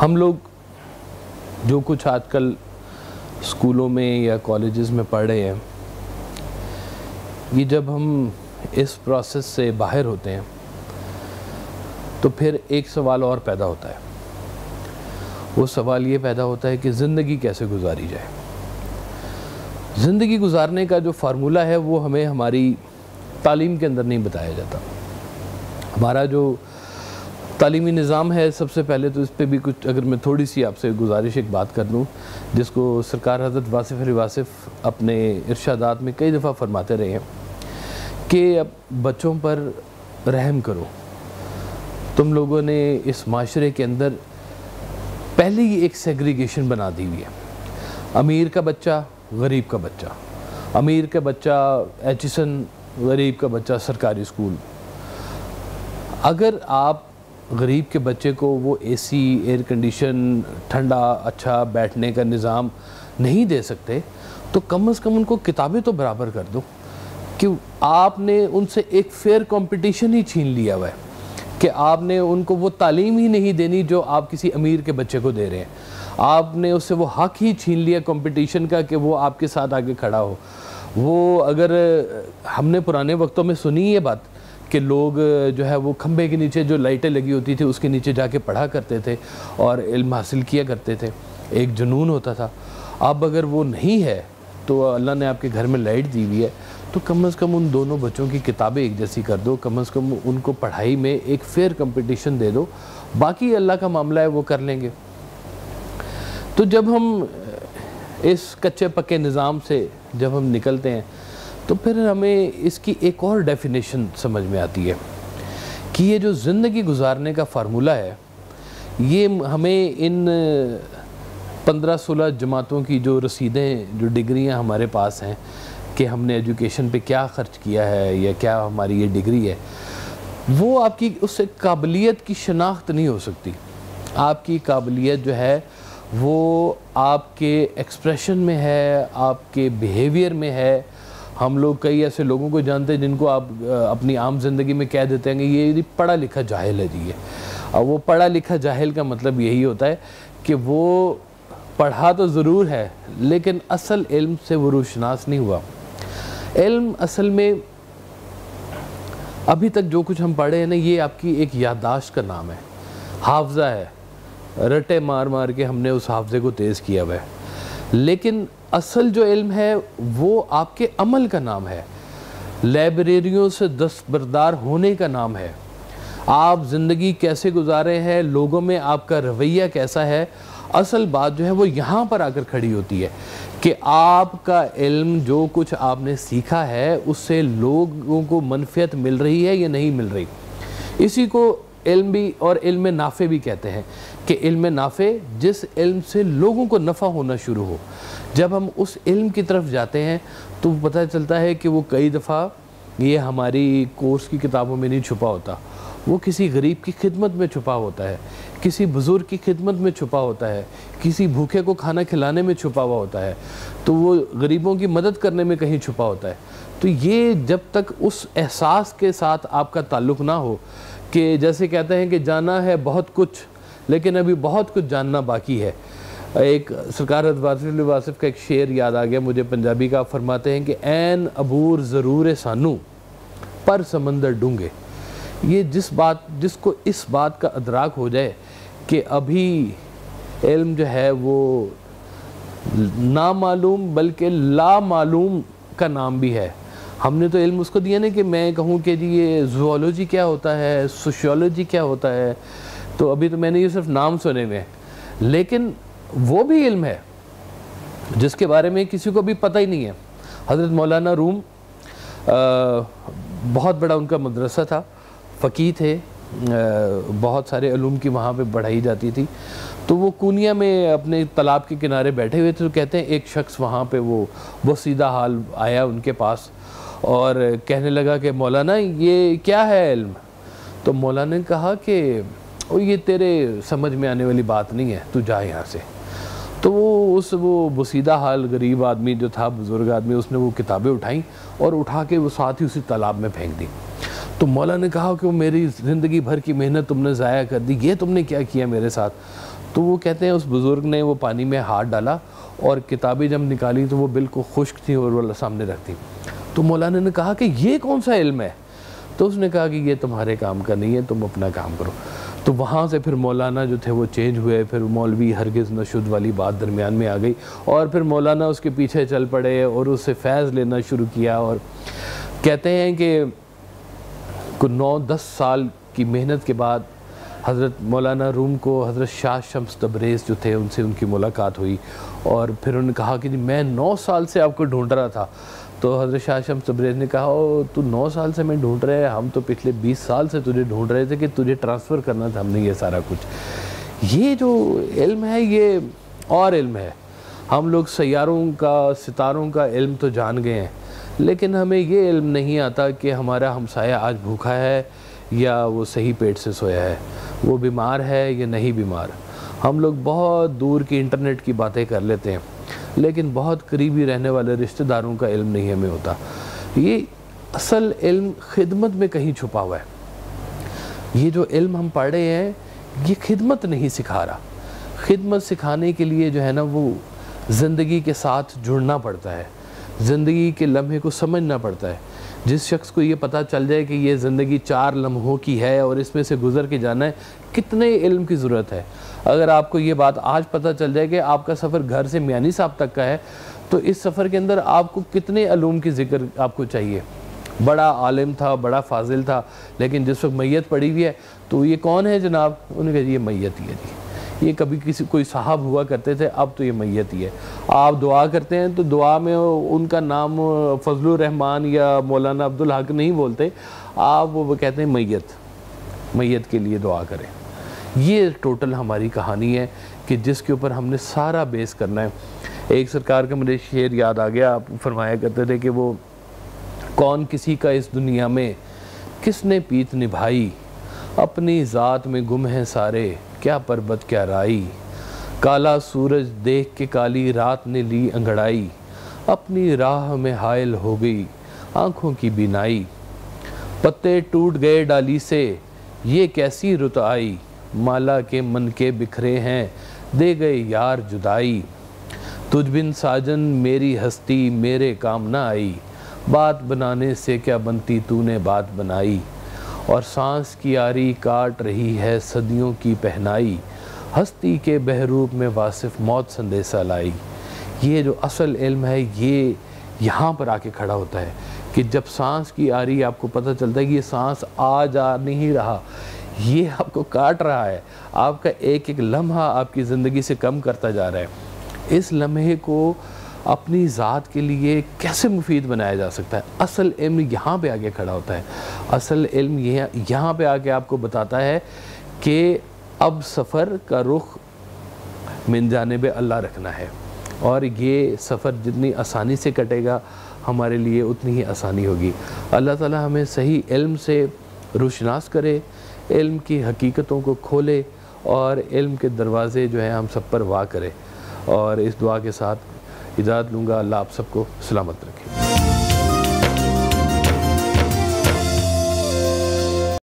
ہم لوگ جو کچھ آج کل اسکولوں میں یا کالجز میں پڑھ رہے ہیں، یہ جب ہم اس پروسیس سے باہر ہوتے ہیں تو پھر ایک سوال اور پیدا ہوتا ہے۔ وہ سوال یہ پیدا ہوتا ہے کہ زندگی کیسے گزاری جائے۔ زندگی گزارنے کا جو فارمولہ ہے وہ ہمیں ہماری تعلیم کے اندر نہیں بتایا جاتا۔ ہمارا جو تعلیمی نظام ہے، سب سے پہلے تو اس پہ بھی کچھ اگر میں تھوڑی سی آپ سے گزارش ایک بات کر لوں، جس کو سرکار حضرت واصف علی واصف اپنے ارشادات میں کئی دفعہ فرماتے رہے ہیں کہ اب بچوں پر رحم کرو۔ تم لوگوں نے اس معاشرے کے اندر پہلے ہی ایک سیگریگیشن بنا دی ہوئی ہے۔ امیر کا بچہ، غریب کا بچہ، امیر کا بچہ ایچسن، غریب کا بچہ سرکاری اسکول۔ اگر آپ غریب کے بچے کو وہ اے سی، ایئر کنڈیشن، ٹھنڈا اچھا بیٹھنے کا نظام نہیں دے سکتے تو کم از کم ان کو کتابیں تو برابر کر دو۔ کہ آپ نے ان سے ایک فیئر کمپٹیشن ہی چھین لیا ہوا ہے کہ آپ نے ان کو وہ تعلیم ہی نہیں دینی جو آپ کسی امیر کے بچے کو دے رہے ہیں۔ آپ نے اس سے وہ حق ہی چھین لیا کمپٹیشن کا کہ وہ آپ کے ساتھ آگے کھڑا ہو۔ وہ اگر ہم نے پرانے وقتوں میں سنی یہ بات کہ لوگ جو ہے وہ کھمبے کے نیچے جو لائٹیں لگی ہوتی تھی اس کے نیچے جا کے پڑھا کرتے تھے اور علم حاصل کیا کرتے تھے، ایک جنون ہوتا تھا۔ اب اگر وہ نہیں ہے تو اللہ نے آپ کے گھر میں لائٹ دی ہوئی ہے تو کم از کم ان دونوں بچوں کی کتابیں ایک جیسی کر دو، کم از کم ان کو پڑھائی میں ایک فیئر کمپٹیشن دے دو، باقی اللہ کا معاملہ ہے وہ کر لیں گے۔ تو جب ہم اس کچے پکے نظام سے جب ہم نکلتے ہیں تو پھر ہمیں اس کی ایک اور ڈیفینیشن سمجھ میں آتی ہے کہ یہ جو زندگی گزارنے کا فارمولہ ہے، یہ ہمیں ان 15-16 جماعتوں کی جو رسیدیں، جو ڈگریاں ہمارے پاس ہیں کہ ہم نے ایجوکیشن پہ کیا خرچ کیا ہے یا کیا ہماری یہ ڈگری ہے، وہ آپ کی اس سے قابلیت کی شناخت نہیں ہو سکتی۔ آپ کی قابلیت جو ہے وہ آپ کے ایکسپریشن میں ہے، آپ کے بیہیویئر میں ہے۔ ہم لوگ کئی ایسے لوگوں کو جانتے ہیں جن کو آپ اپنی عام زندگی میں کہہ دیتے ہیں کہ یہ پڑھا لکھا جاہل ہے جی ہے۔ اور وہ پڑھا لکھا جاہل کا مطلب یہی ہوتا ہے کہ وہ پڑھا تو ضرور ہے لیکن اصل علم سے وہ روشناس نہیں ہوا۔ علم اصل میں ابھی تک جو کچھ ہم پڑھے ہیں نا، یہ آپ کی ایک یادداشت کا نام ہے، حافظہ ہے، رٹے مار مار کے ہم نے اس حافظے کو تیز کیا ہوا ہے۔ لیکن اصل جو علم ہے وہ آپ کے عمل کا نام ہے، لائبریریوں سے دستبردار ہونے کا نام ہے۔ آپ زندگی کیسے گزارے ہیں، لوگوں میں آپ کا رویہ کیسا ہے، اصل بات جو ہے وہ یہاں پر آ کر کھڑی ہوتی ہے کہ آپ کا علم جو کچھ آپ نے سیکھا ہے اس سے لوگوں کو منفعت مل رہی ہے یا نہیں مل رہی۔ اسی کو علم بھی اور علم نافع بھی کہتے ہیں کہ علم نافع جس علم سے لوگوں کو نفع ہونا شروع ہو۔ جب ہم اس علم کی طرف جاتے ہیں تو پتہ چلتا ہے کہ وہ کئی دفعہ یہ ہماری کورس کی کتابوں میں نہیں چھپا ہوتا، وہ کسی غریب کی خدمت میں چھپا ہوتا ہے، کسی بزرگ کی خدمت میں چھپا ہوتا ہے، کسی بھوکے کو کھانا کھلانے میں چھپا ہوا ہوتا ہے، تو وہ غریبوں کی مدد کرنے میں کہیں چھپا ہوتا ہے۔ تو یہ جب تک اس احساس کے ساتھ آپ کا تعلق نہ ہو کہ جیسے کہتے ہیں کہ جانا ہے بہت کچھ لیکن ابھی بہت کچھ جاننا باقی ہے۔ ایک سرکار حضرت واصف علی واصف کا ایک شعر یاد آ گیا مجھے پنجابی کا، فرماتے ہیں کہ این عبور ضرور سانو پر سمندر ڈونگے۔ یہ جس کو اس بات کا ادراک ہو جائے کہ ابھی علم جو ہے وہ نامعلوم بلکہ لا معلوم کا نام بھی ہے۔ ہم نے تو علم اس کو دیا نہیں کہ میں کہوں کہ جی یہ زوالوجی کیا ہوتا ہے، سوشیولوجی کیا ہوتا ہے، تو ابھی تو میں نے یہ صرف نام سنے ہوئے ہیں، لیکن وہ بھی علم ہے جس کے بارے میں کسی کو بھی پتہ ہی نہیں ہے۔ حضرت مولانا روم بہت بڑا ان کا مدرسہ تھا، فقیہ تھے، بہت سارے علوم کی وہاں پہ پڑھائی جاتی تھی، تو وہ کونیا میں اپنے تالاب کے کنارے بیٹھے ہوئے تھے، تو کہتے ہیں ایک شخص وہاں پہ وہ سیدھا حال آیا ان کے پاس اور کہنے لگا کہ مولانا یہ کیا ہے علم؟ تو مولانا نے کہا کہ یہ تیرے سمجھ میں آنے والی بات نہیں ہے، تو جا یہاں سے۔ تو وہ بسیدہ حال غریب آدمی جو تھا، بزرگ آدمی، اس نے وہ کتابیں اٹھائیں اور اٹھا کے وہ ساتھ ہی اسی تالاب میں پھینک دی۔ تو مولا نے کہا کہ وہ میری زندگی بھر کی محنت تم نے ضائع کر دی، یہ تم نے کیا کیا میرے ساتھ؟ تو وہ کہتے ہیں اس بزرگ نے وہ پانی میں ہاتھ ڈالا اور کتابیں جب نکالی تو وہ بالکل خشک تھیں اور وہ سامنے رکھتی۔ تو مولانا نے کہا کہ یہ کون سا علم ہے؟ تو اس نے کہا کہ یہ تمہارے کام کا نہیں ہے، تم اپنا کام کرو۔ تو وہاں سے پھر مولانا جو تھے وہ چینج ہوئے، پھر مولوی ہرگز نہ شد والی بات درمیان میں آ گئی، اور پھر مولانا اس کے پیچھے چل پڑے اور اس سے فیض لینا شروع کیا۔ اور کہتے ہیں کہ 9-10 سال کی محنت کے بعد حضرت مولانا روم کو حضرت شاہ شمس تبریز جو تھے ان سے ان کی ملاقات ہوئی، اور پھر انہوں نے کہا کہ میں 9 سال سے آپ کو ڈھونڈ رہا تھا۔ تو حضرت شاہ شمس تبریز نے کہا تو 9 سال سے میں ڈھونڈ رہے ہیں، ہم تو پچھلے 20 سال سے تجھے ڈھونڈ رہے تھے کہ تجھے ٹرانسفر کرنا تھا ہم نے یہ سارا کچھ۔ یہ جو علم ہے یہ اور علم ہے۔ ہم لوگ سیاروں کا ستاروں کا علم تو جان گئے ہیں، لیکن ہمیں یہ علم نہیں آتا کہ ہمارا ہمسایہ آج بھوکا ہے یا وہ صحیح پیٹ سے سویا ہے، وہ بیمار ہے یا نہیں بیمار۔ ہم لوگ بہت دور کی انٹرنیٹ کی باتیں کر لیتے ہیں، لیکن بہت قریبی رہنے والے رشتہ داروں کا علم نہیں ہمیں ہوتا۔ یہ اصل علم خدمت میں کہیں چھپا ہوا ہے۔ یہ جو علم ہم پڑھ رہے ہیں یہ خدمت نہیں سکھا رہا۔ خدمت سکھانے کے لیے جو ہے نا وہ زندگی کے ساتھ جڑنا پڑتا ہے، زندگی کے لمحے کو سمجھنا پڑتا ہے۔ جس شخص کو یہ پتہ چل جائے کہ یہ زندگی 4 لمحوں کی ہے اور اس میں سے گزر کے جانا ہے، کتنے علم کی ضرورت ہے۔ اگر آپ کو یہ بات آج پتہ چل جائے کہ آپ کا سفر گھر سے میانی صاحب تک کا ہے، تو اس سفر کے اندر آپ کو کتنے علوم کی ذکر آپ کو چاہیے۔ بڑا عالم تھا، بڑا فاضل تھا، لیکن جس وقت میت پڑی ہوئی ہے تو یہ کون ہے جناب؟ انہوں نے کہا یہ میت ہی ہے جی۔ یہ کبھی کوئی صاحب ہوا کرتے تھے، اب تو یہ میت ہی ہے۔ آپ دعا کرتے ہیں تو دعا میں ان کا نام فضل الرحمن یا مولانا عبدالحق نہیں بولتے، آپ وہ کہتے ہیں میت کے لیے دعا کریں۔ یہ ٹوٹل ہماری کہانی ہے کہ جس کے اوپر ہم نے سارا بیس کرنا ہے۔ ایک سرکار کا مجھے شعر یاد آ گیا، آپ فرمایا کرتے تھے کہ وہ کون کسی کا اس دنیا میں کس نے پیت نبھائی، اپنی ذات میں گم ہیں سارے کیا پربت کیا رائی، کالا سورج دیکھ کے کالی رات نے لی انگڑائی، اپنی راہ میں حائل ہو گئی آنکھوں کی بینائی، پتے ٹوٹ گئے ڈالی سے یہ کیسی رت آئی، مالا کے من کے بکھرے ہیں دے گئے یار جدائی، تجھ بن ساجن میری ہستی میرے کام نہ آئی، بات بنانے سے کیا بنتی تو نے بات بنائی، اور سانس کی آری کاٹ رہی ہے صدیوں کی پہنائی، ہستی کے بحروب میں واصف موت سندیسہ لائی۔ یہ جو اصل علم ہے یہ یہاں پر آ کے کھڑا ہوتا ہے کہ جب سانس کی آری آپ کو پتہ چلتا ہے کہ یہ سانس آ جا نہیں رہا، یہ آپ کو کاٹ رہا ہے، آپ کا ایک ایک لمحہ آپ کی زندگی سے کم کرتا جا رہا ہے۔ اس لمحے کو اپنی ذات کے لیے کیسے مفید بنایا جا سکتا ہے؟ اصل علم یہاں پہ آگے کھڑا ہوتا ہے۔ اصل علم یہاں پہ آگے آپ کو بتاتا ہے کہ اب سفر کا رخ من جانب اللہ رکھنا ہے، اور یہ سفر جتنی آسانی سے کٹے گا ہمارے لیے اتنی ہی آسانی ہوگی۔ اللہ تعالی ہمیں صحیح علم سے روشناس کرے، علم کی حقیقتوں کو کھولے، اور علم کے دروازے جو ہیں ہم سب پر وا کرے۔ اور اس دعا کے ساتھ اجازت لوں گا، اللہ آپ سب کو سلامت رکھے۔